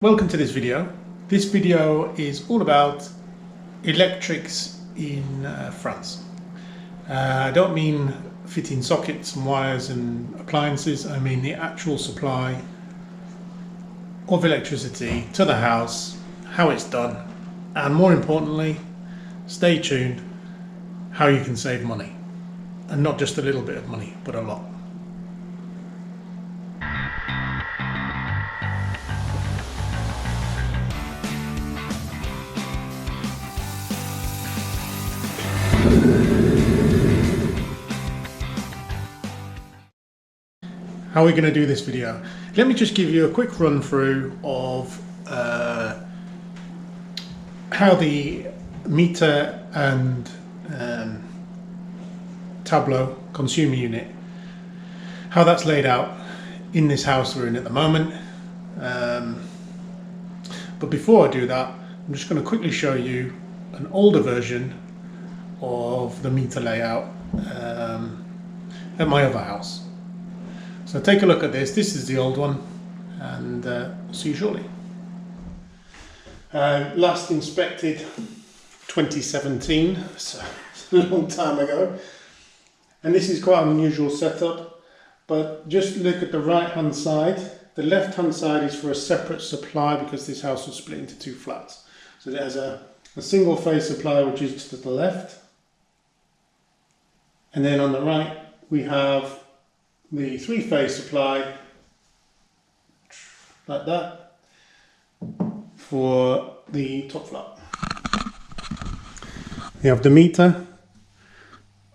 Welcome to this video. This video is all about electrics in France. I don't mean fitting sockets and wires and appliances. I mean the actual supply of electricity to the house, how it's done, and more importantly, stay tuned, how you can save money. And not just a little bit of money, but a lot. How are we going to do this video? Let me just give you a quick run through of how the meter and tableau consumer unit, how that's laid out in this house we're in at the moment. But before I do that, I'm just going to quickly show you an older version of the meter layout at my other house. So take a look at this. This is the old one, and see you shortly. Last inspected 2017, so it's a long time ago. And this is quite an unusual setup, but just look at the right hand side. The left hand side is for a separate supply because this house was split into two flats. So there's a single phase supply which is to the left, and then on the right we have the three-phase supply, like that, for the top flat. You have the meter,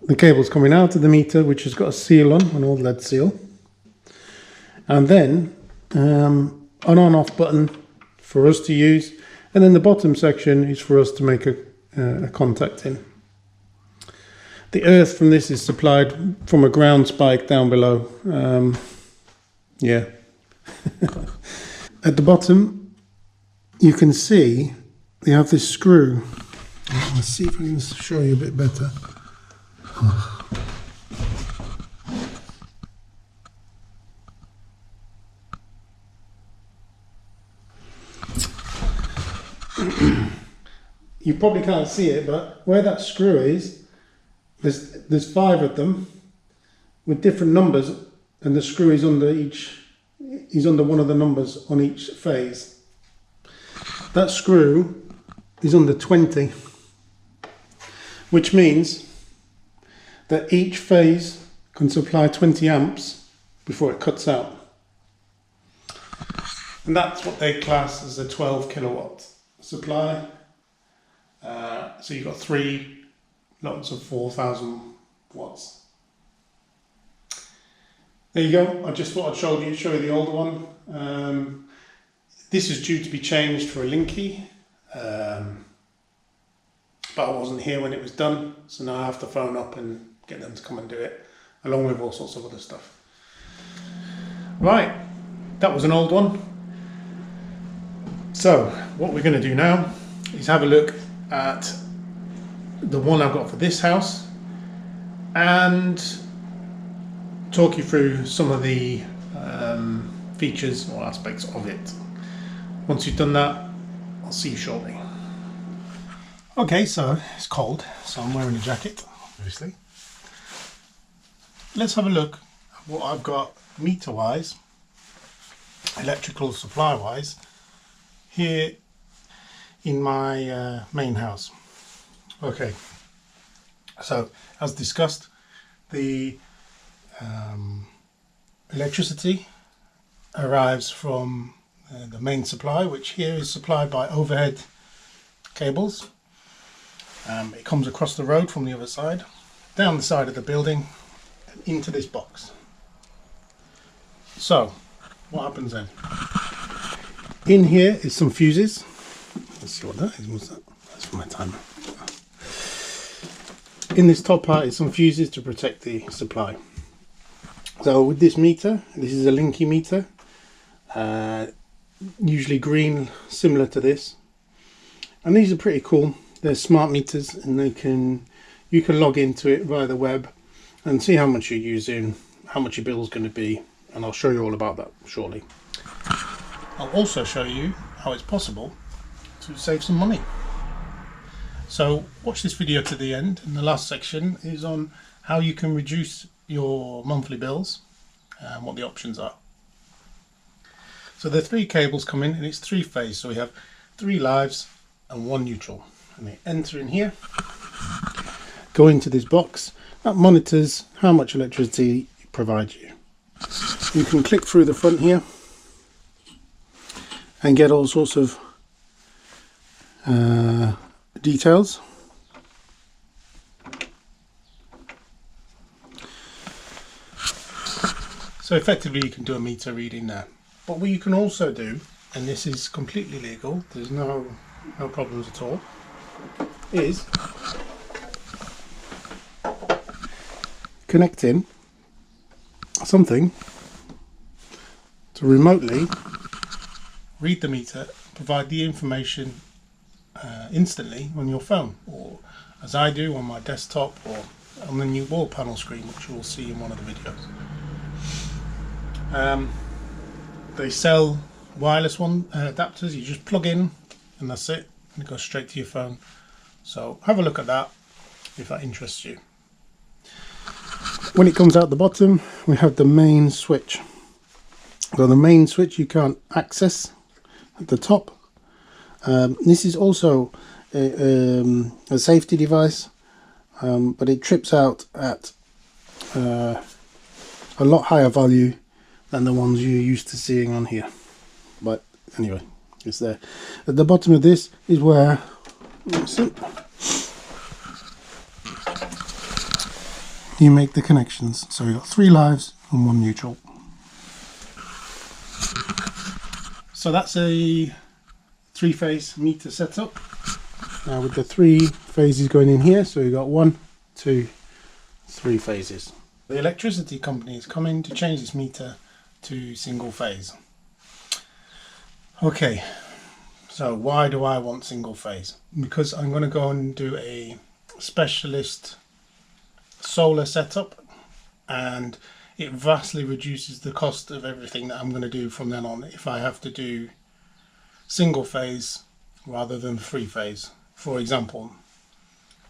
the cable's coming out of the meter, which has got a seal on, an old lead seal, and then an on-off button for us to use, and then the bottom section is for us to make a contact in. The earth from this is supplied from a ground spike down below. Yeah. At the bottom, you can see they have this screw. Let's see if I can show you a bit better. You probably can't see it, but where that screw is, there's 5 of them with different numbers, and the screw is under one of the numbers on each phase. That screw is under 20, which means that each phase can supply 20 amps before it cuts out. And that's what they class as a 12 kilowatt supply. So you've got 3 lots of 4,000 watts. There you go. I just thought I'd show you the older one. This is due to be changed for a Linky, but I wasn't here when it was done, so now I have to phone up and get them to come and do it, along with all sorts of other stuff. Right, that was an old one. So what we're going to do now is have a look at the one I've got for this house and talk you through some of the features or aspects of it. Once you've done that, I'll see you shortly. Okay, so it's cold, so I'm wearing a jacket, obviously. Let's have a look at what I've got meter wise, electrical supply wise, here in my main house. Okay, so as discussed, the electricity arrives from the main supply, which here is supplied by overhead cables. It comes across the road from the other side, down the side of the building, and into this box. So, what happens then? In here is some fuses. Let's see what that is. What's that? That's for my timer. In this top part is some fuses to protect the supply. So with this meter, this is a Linky meter, usually green, similar to this, and these are pretty cool. They're smart meters, and you can log into it via the web and see how much you're using, how much your bill is going to be, and I'll show you all about that shortly. I'll also show you how it's possible to save some money. So watch this video to the end, and the last section is on how you can reduce your monthly bills and what the options are. So the 3 cables come in, and it's 3-phase, so we have 3 lives and 1 neutral, and they enter in here, go into this box that monitors how much electricity it provides you. You can click through the front here and get all sorts of details. So effectively you can do a meter reading there. But what you can also do, and this is completely legal, there's no problems at all, is connecting something to remotely read the meter, provide the information instantly on your phone, or as I do on my desktop, or on the new wall panel screen, which you will see in one of the videos. They sell wireless adapters. You just plug in and that's it, and it goes straight to your phone. So have a look at that if that interests you. When it comes out the bottom, we have the main switch. So the main switch you can't access at the top. This is also a safety device, but it trips out at a lot higher value than the ones you're used to seeing on here. But anyway, it's there. At the bottom of this is where you make the connections. So you've got 3 lives and 1 neutral. So that's a 3-phase meter setup. Now with the 3 phases going in here, so you've got 1, 2, 3 phases. The electricity company is coming to change this meter to single phase. Okay, so why do I want single phase? Because I'm going to go and do a specialist solar setup, and it vastly reduces the cost of everything that I'm going to do from then on if I have to do single phase rather than 3-phase. For example,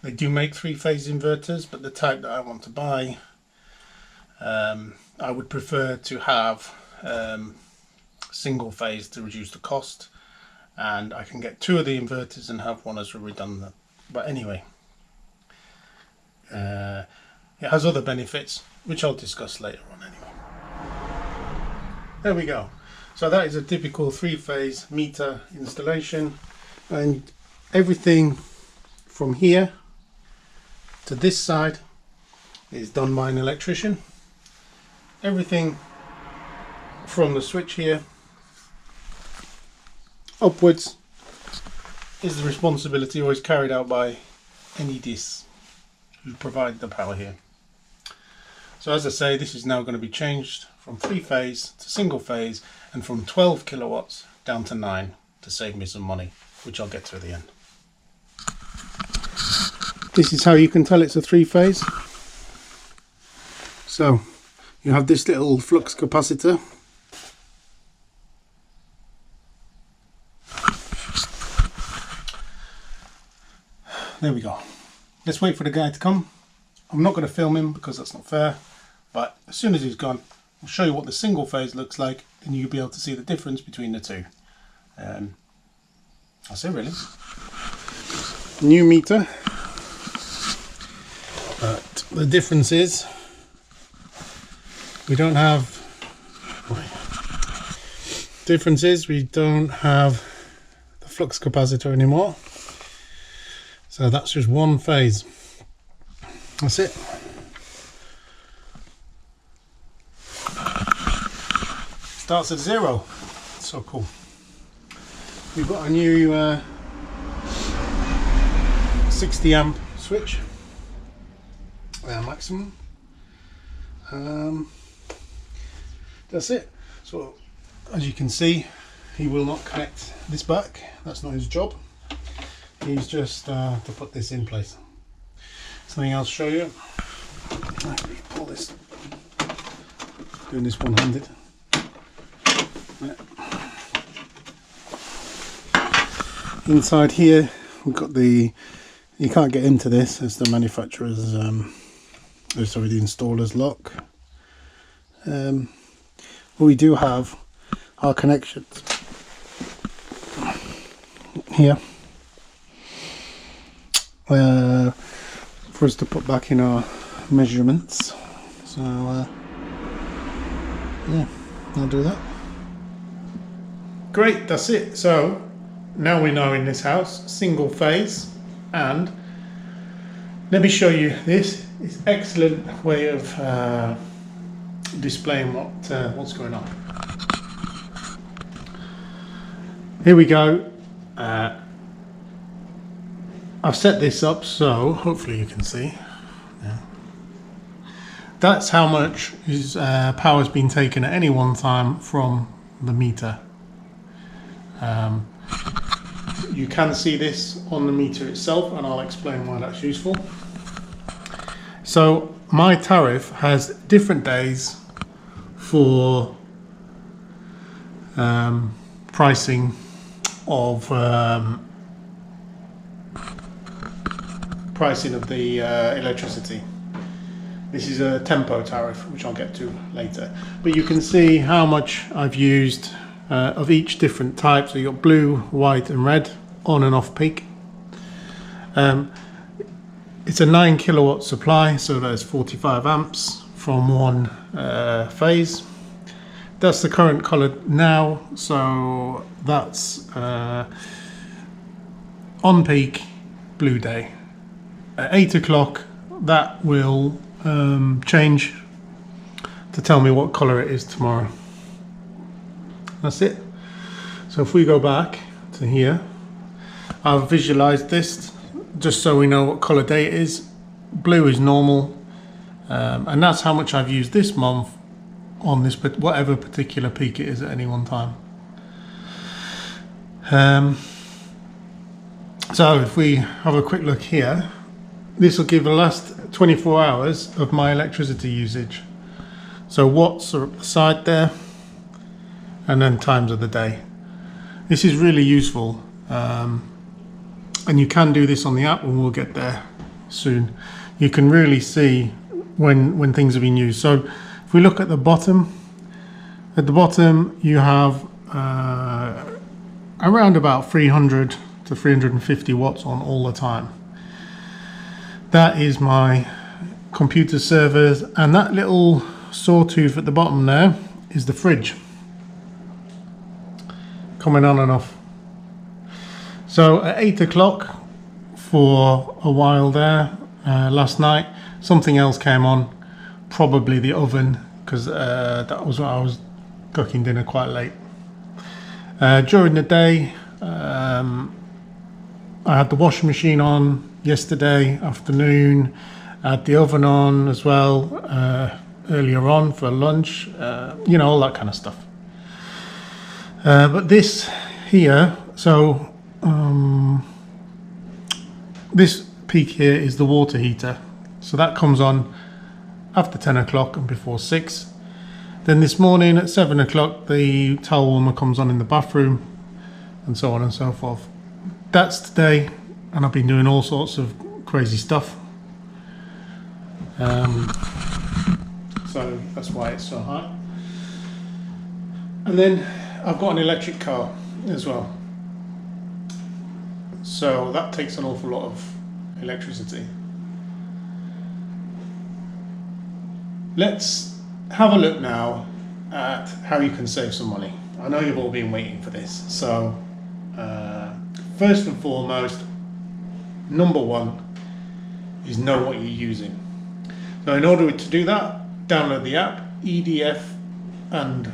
they do make 3-phase inverters, but the type that I want to buy, I would prefer to have single phase to reduce the cost, and I can get 2 of the inverters and have one as a redundant. But anyway, it has other benefits which I'll discuss later on anyway. There we go. So that is a typical 3-phase meter installation, and everything from here to this side is done by an electrician. Everything from the switch here upwards is the responsibility always carried out by NEDs who provide the power here. So as I say, this is now going to be changed from 3-phase to single phase, and from 12 kilowatts down to 9 to save me some money, which I'll get to at the end. This is how you can tell it's a 3-phase. So you have this little flux capacitor. There we go. Let's wait for the guy to come. I'm not going to film him because that's not fair, but as soon as he's gone, I'll show you what the single phase looks like, and you'll be able to see the difference between the two. That's it really. New meter, but the difference is we don't have the flux capacitor anymore. So that's just 1 phase. That's it. Starts at 0. So cool. We've got a new 60 amp switch, maximum. That's it. So as you can see, he will not connect this back. That's not his job. He's just to put this in place. Something else to show you. Pull this. Doing this one-handed. Yeah. Inside here we've got the, you can't get into this, it's the manufacturer's, sorry, the installer's lock. But we do have our connections here for us to put back in our measurements. So yeah, I'll do that. Great, that's it. So now we know in this house, single phase, and let me show you this. It's an excellent way of displaying what's going on. Here we go. I've set this up so hopefully you can see. Yeah. That's how much power has been taken at any one time from the meter. You can see this on the meter itself, and I'll explain why that's useful. So my tariff has different days for pricing of the electricity. This is a tempo tariff, which I'll get to later. But you can see how much I've used of each different type. So you've got blue, white and red, on and off peak. It's a 9 kilowatt supply, so there's 45 amps from one phase. That's the current color now, so that's on peak blue day. At 8 o'clock that will change to tell me what color it is tomorrow. That's it. So if we go back to here, I've visualized this just so we know what color day it is. Blue is normal, and that's how much I've used this month on this, but whatever particular peak it is at any one time. So if we have a quick look here, this will give the last 24 hours of my electricity usage. So watts are up the side there, and then times of the day. This is really useful, and you can do this on the app, and we'll get there soon. You can really see when things have been used. So if we look at the bottom you have around about 300 to 350 watts on all the time. That is my computer servers, and that little sawtooth at the bottom there is the fridge coming on and off. So at 8 o'clock for a while there, last night, something else came on, probably the oven, because that was what I was cooking dinner quite late. During the day, I had the washing machine on yesterday afternoon, I had the oven on as well earlier on for lunch, you know, all that kind of stuff. But this here, so this peak here is the water heater, so that comes on after 10 o'clock and before 6. Then this morning at 7 o'clock the towel warmer comes on in the bathroom, and so on and so forth. That's today, and I've been doing all sorts of crazy stuff, so that's why it's so high. And then I've got an electric car as well, so that takes an awful lot of electricity. Let's have a look now at how you can save some money. I know you've all been waiting for this, so first and foremost, number one is know what you're using. So in order to do that, download the app EDF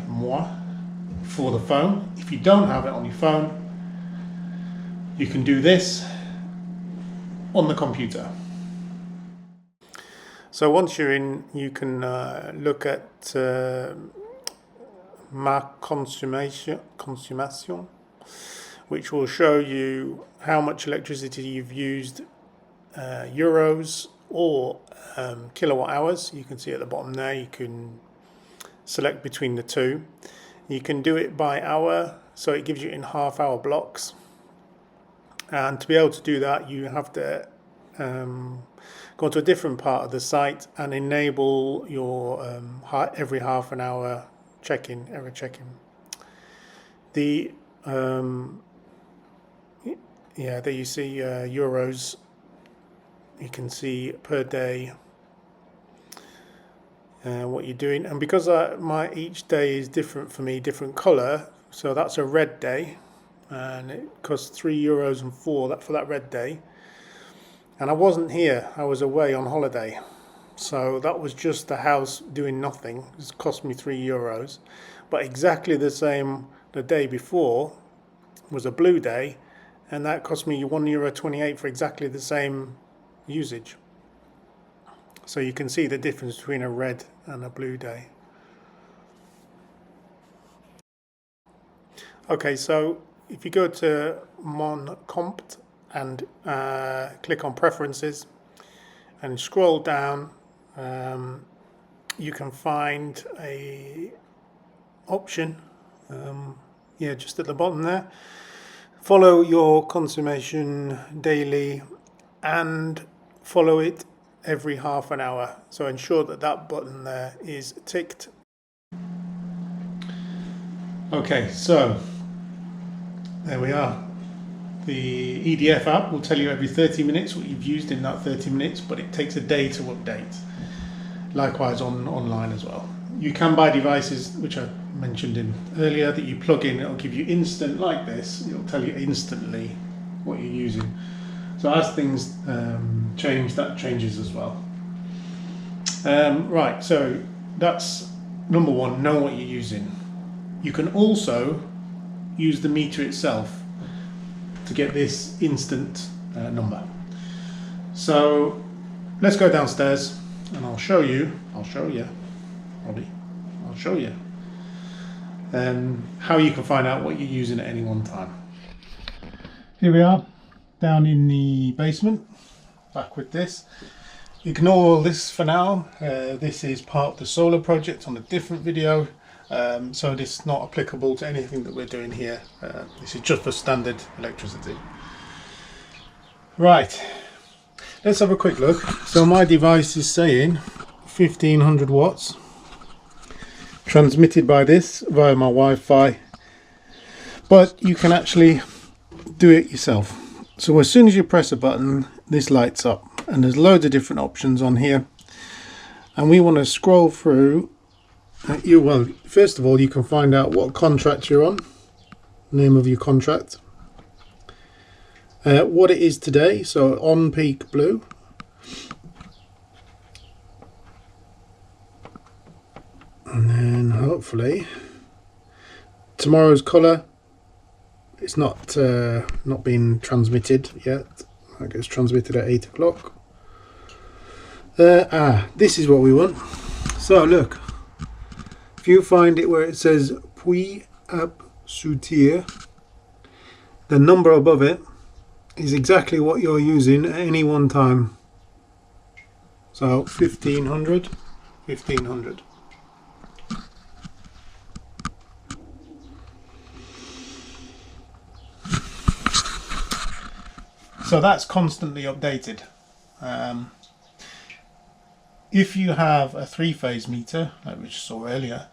MOI for the phone. If you don't have it on your phone, you can do this on the computer. So once you're in, you can look at Ma Consummation, which will show you how much electricity you've used, euros or kilowatt hours. You can see at the bottom there, you can select between the two. You can do it by hour, so it gives you in half-hour blocks. And to be able to do that, you have to go to a different part of the site and enable your every half an hour check-in, error check-in. The there you see euros. You can see per day what you're doing, and because each day is different for me, different color. So that's a red day, and it costs €3.04 for that red day. And I wasn't here; I was away on holiday, so that was just the house doing nothing. It cost me €3, but exactly the same the day before was a blue day, and that cost me €1.28 for exactly the same usage. So you can see the difference between a red and a blue day. Okay, so if you go to Mon Compt and click on Preferences and scroll down, you can find a option, just at the bottom there. Follow your Consummation daily and follow it every half an hour. So ensure that that button there is ticked. Okay, so there we are. The EDF app will tell you every 30 minutes what you've used in that 30 minutes, but it takes a day to update. Likewise online as well. You can buy devices, which I mentioned earlier, that you plug in. It'll give you instant, like this. It'll tell you instantly what you're using. So as things change, that changes as well. Right, so that's number one, know what you're using. You can also use the meter itself to get this instant number. So let's go downstairs and I'll show you how you can find out what you're using at any one time. Here we are, down in the basement, back with this. Ignore all this for now. This is part of the solar project on a different video, so this is not applicable to anything that we're doing here. This is just for standard electricity. Right, let's have a quick look. So my device is saying 1500 watts, transmitted by this via my Wi-Fi, but you can actually do it yourself. So as soon as you press a button, this lights up, and there's loads of different options on here, and we want to scroll through. First of all, you can find out what contract you're on, name of your contract, what it is today, so on peak blue, and then hopefully tomorrow's colour. It's not been transmitted yet. That gets transmitted at 8 o'clock. This is what we want. So look, if you find it where it says Puis Ap Soutir, the number above it is exactly what you're using at any one time. So 1500. So that's constantly updated. If you have a 3-phase meter, like we just saw earlier,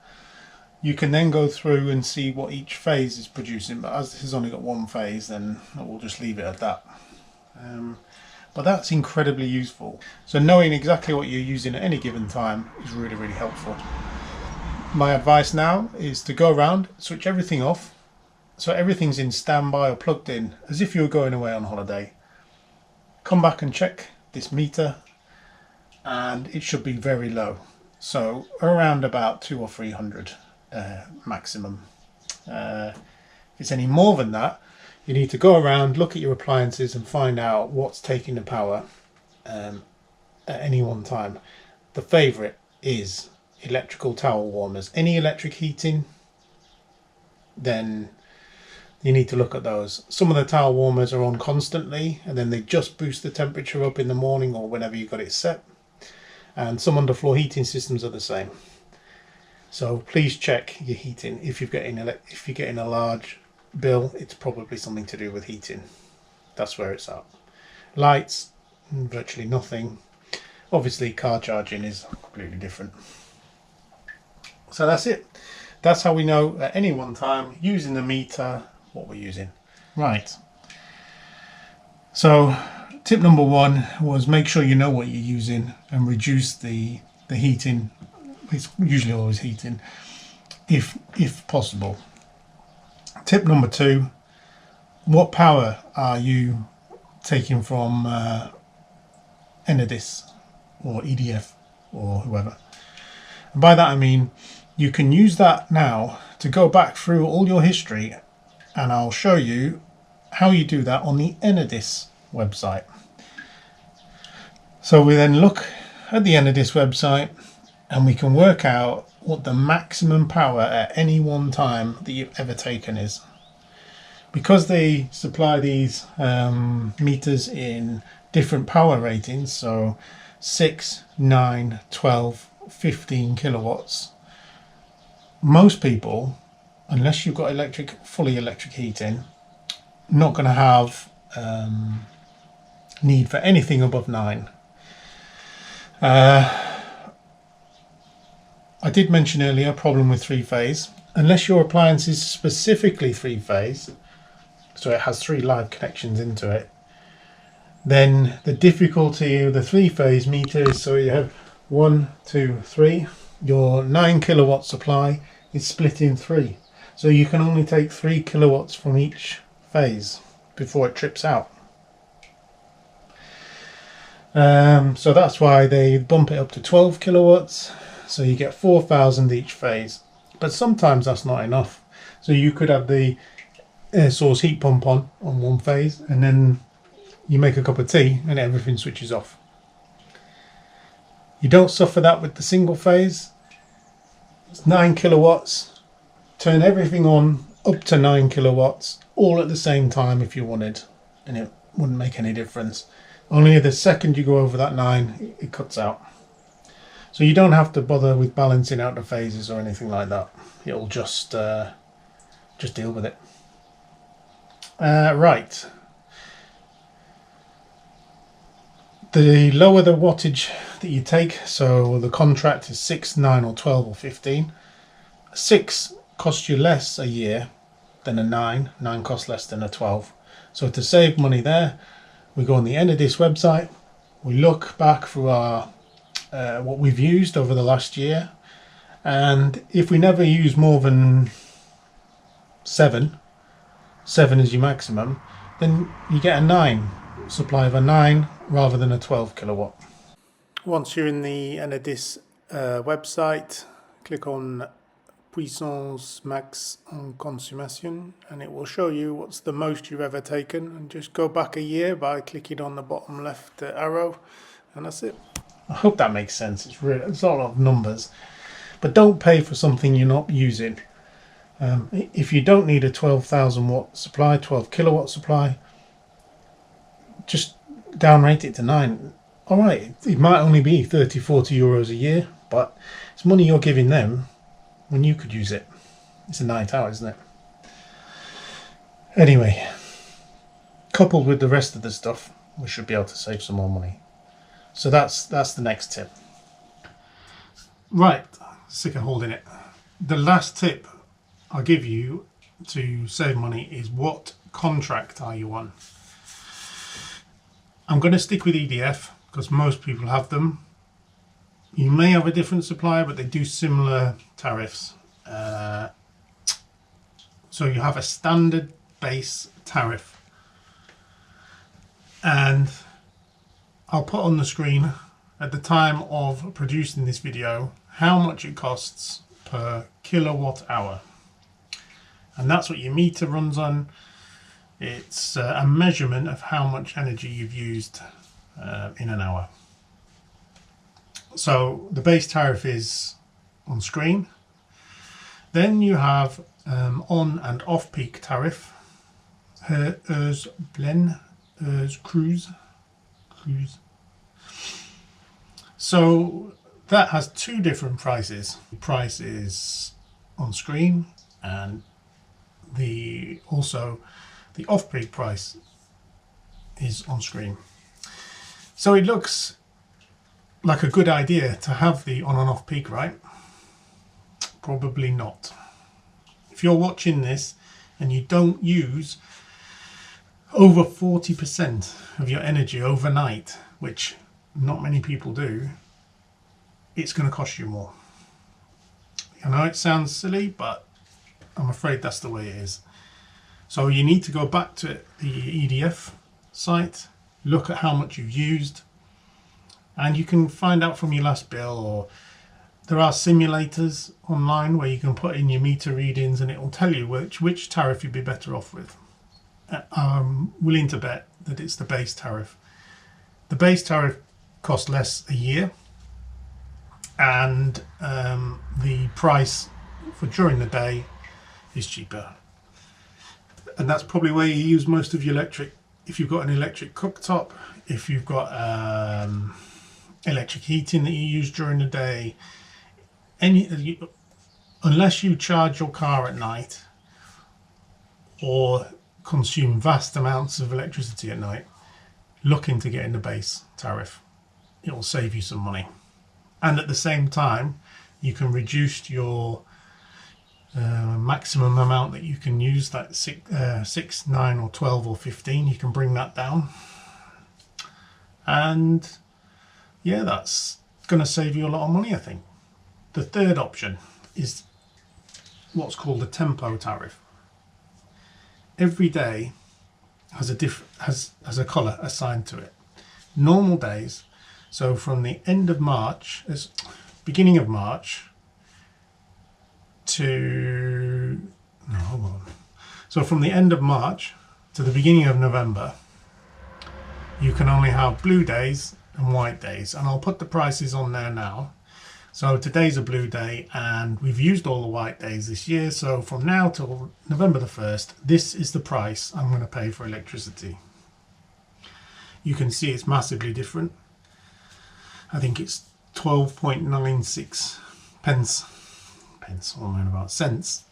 you can then go through and see what each phase is producing, but as this has only got one phase, then we'll just leave it at that. But that's incredibly useful. So knowing exactly what you're using at any given time is really, really helpful. My advice now is to go around, switch everything off, so everything's in standby or plugged in, as if you were going away on holiday. Come back and check this meter, and it should be very low, so around about 200 or 300 maximum. If it's any more than that, you need to go around, look at your appliances and find out what's taking the power at any one time. The favourite is electrical towel warmers. Any electric heating, then you need to look at those. Some of the towel warmers are on constantly, and then they just boost the temperature up in the morning or whenever you got it set. And some underfloor heating systems are the same. So please check your heating. If you're getting a large bill, it's probably something to do with heating. that's where it's at. Lights, virtually nothing. Obviously car charging is completely different. So that's it. That's how we know at any one time, using the meter, what we're using. Right. So tip number 1 was make sure you know what you're using and reduce the heating. It's usually always heating if possible. Tip number 2, what power are you taking from Enedis or EDF or whoever? And by that I mean you can use that now to go back through all your history, and I'll show you how you do that on the Enedis website. So we then look at the Enedis website and we can work out what the maximum power at any one time that you've ever taken is. Because they supply these meters in different power ratings, so 6, 9, 12, 15 kilowatts, most people, unless you've got fully electric heating, not going to have need for anything above 9. I did mention earlier problem with 3-phase. Unless your appliance is specifically 3-phase, so it has 3 live connections into it, then the difficulty of the 3-phase meter is, so you have 1, 2, 3. Your 9 kilowatt supply is split in 3, so you can only take 3 kilowatts from each phase before it trips out. So that's why they bump it up to 12 kilowatts, so you get 4,000 each phase. But sometimes that's not enough, so you could have the air source heat pump on one phase, and then you make a cup of tea and everything switches off. You don't suffer that with the single phase. It's 9 kilowatts. Turn everything on up to 9 kilowatts all at the same time if you wanted, and it wouldn't make any difference. Only the second you go over that 9, it cuts out. So you don't have to bother with balancing out the phases or anything like that. It'll just deal with it. Right. The lower the wattage that you take, so the contract is 6, 9 or 12 or 15. 6 costs you less a year than a 9. 9 costs less than a 12. So to save money there, we go on the Enedis website, we look back through our what we've used over the last year, and if we never use more than 7 is your maximum, then you get a 9 supply of a 9 rather than a 12 kilowatt. Once you're in the Enedis website, click on Puissance Max en Consummation, and it will show you what's the most you've ever taken, and just go back a year by clicking on the bottom left arrow, and that's it. I hope that makes sense. It's a lot of numbers, but don't pay for something you're not using. If you don't need a 12,000 watt supply, 12 kilowatt supply, just downrate it to 9. Alright, it might only be 30-40 euros a year, but it's money you're giving them when you could use it. It's a night out, isn't it? Anyway, coupled with the rest of the stuff, we should be able to save some more money. So that's the next tip. Right, sick of holding it. The last tip I'll give you to save money is, what contract are you on? I'm going to stick with EDF because most people have them. You may have a different supplier, but they do similar tariffs. So you have a standard base tariff, and I'll put on the screen at the time of producing this video how much it costs per kilowatt hour, and that's what your meter runs on. It's a measurement of how much energy you've used in an hour. So the base tariff is on screen. Then you have on and off peak tariff, heures plein, heures creuse. So that has 2 different prices. The price is on screen, and also the off-peak price is on screen. So it looks like a good idea to have the on and off peak, right? Probably not. If you're watching this and you don't use over 40% of your energy overnight, which not many people do, it's going to cost you more. I know it sounds silly, but I'm afraid that's the way it is. So you need to go back to the EDF site, look at how much you've used, and you can find out from your last bill, or there are simulators online where you can put in your meter readings and it will tell you which tariff you'd be better off with. I'm willing to bet that it's the base tariff. The base tariff costs less a year, and the price for during the day is cheaper. And that's probably where you use most of your electric. If you've got an electric cooktop, if you've got electric heating that you use during the day, unless you charge your car at night or consume vast amounts of electricity at night, looking to get in the base tariff. It will save you some money. And at the same time, you can reduce your maximum amount that you can use, that 6, 9 or 12 or 15, you can bring that down. And yeah, that's going to save you a lot of money, I think. The third option is what's called a tempo tariff. Every day has a colour assigned to it. Normal days, so from the end of March, beginning of March to, no, hold on. So from the end of March to the beginning of November, you can only have blue days and white days, and I'll put the prices on there now. So today's a blue day and we've used all the white days this year, so from now till November the 1st, this is the price I'm going to pay for electricity. You can see it's massively different. I think it's 12.96 pence, or about cents,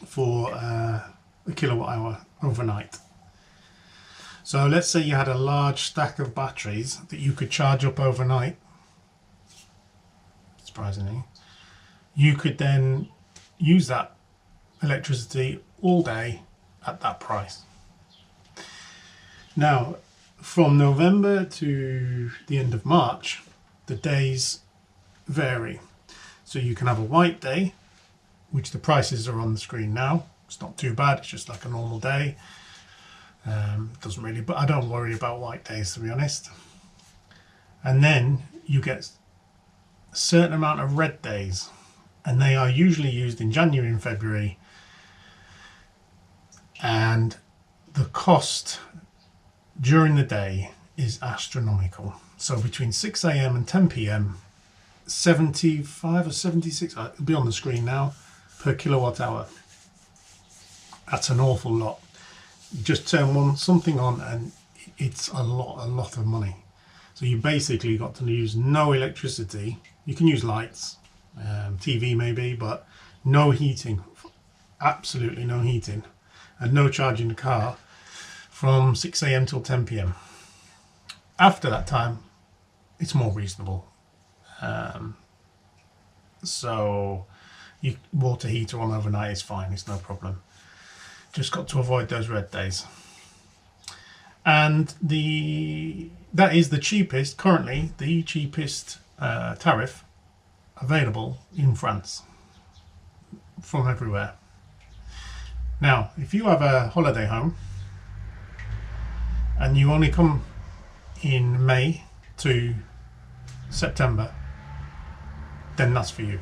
for a kilowatt hour overnight. So let's say you had a large stack of batteries that you could charge up overnight. Surprisingly, you could then use that electricity all day at that price. Now, from November to the end of March, the days vary. So you can have a white day, which the prices are on the screen now. It's not too bad, it's just like a normal day. Doesn't really, but I don't worry about white days, to be honest. And then you get a certain amount of red days, and they are usually used in January and February, and the cost during the day is astronomical. So between 6 a.m. and 10 p.m, 75 or 76, it'll be on the screen now, per kilowatt hour. That's an awful lot. You just turn something on and it's a lot of money. So you basically got to use no electricity. You can use lights, TV maybe, but no heating, absolutely no heating, and no charging the car from 6 a.m. till 10 p.m. After that time, it's more reasonable. So water heater on overnight is fine, it's no problem. Just got to avoid those red days. And that is the cheapest, currently the cheapest tariff available in France from everywhere. Now, if you have a holiday home and you only come in May to September, then that's for you.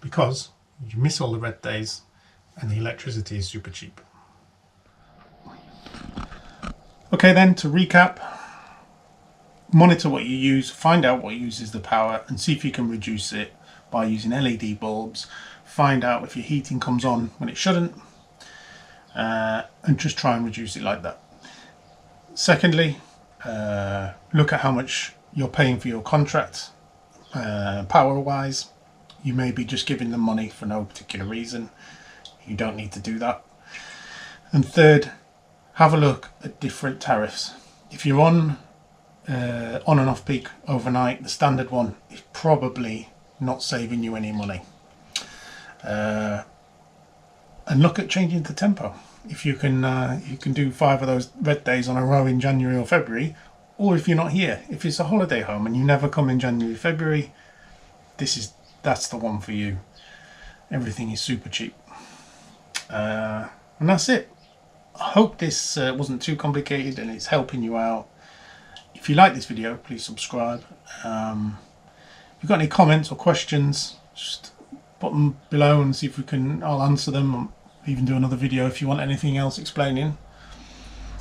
Because you miss all the red days and the electricity is super cheap. Okay, then to recap, monitor what you use, find out what uses the power, and see if you can reduce it by using LED bulbs. Find out if your heating comes on when it shouldn't, and just try and reduce it like that. Secondly, look at how much you're paying for your contract power wise. You may be just giving them money for no particular reason. You don't need to do that. And third, have a look at different tariffs. If you're on and off peak overnight, the standard one is probably not saving you any money. And look at changing the tempo. If you can do 5 of those red days on a row in January or February, or if you're not here, if it's a holiday home and you never come in January, February, that's the one for you. Everything is super cheap. And that's it. I hope this wasn't too complicated and it's helping you out. If you like this video, please subscribe. If you've got any comments or questions, just put them below and see if I'll answer them. I'll even do another video if you want anything else explaining.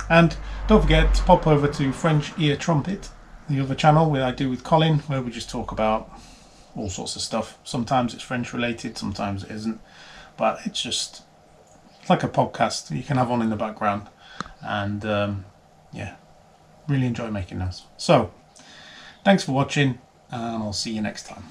And don't forget to pop over to French Ear Trumpet, the other channel where I do with Colin, where we just talk about all sorts of stuff. Sometimes it's French related, sometimes it isn't, but it's like a podcast you can have on in the background. And yeah, really enjoy making those. So thanks for watching, and I'll see you next time.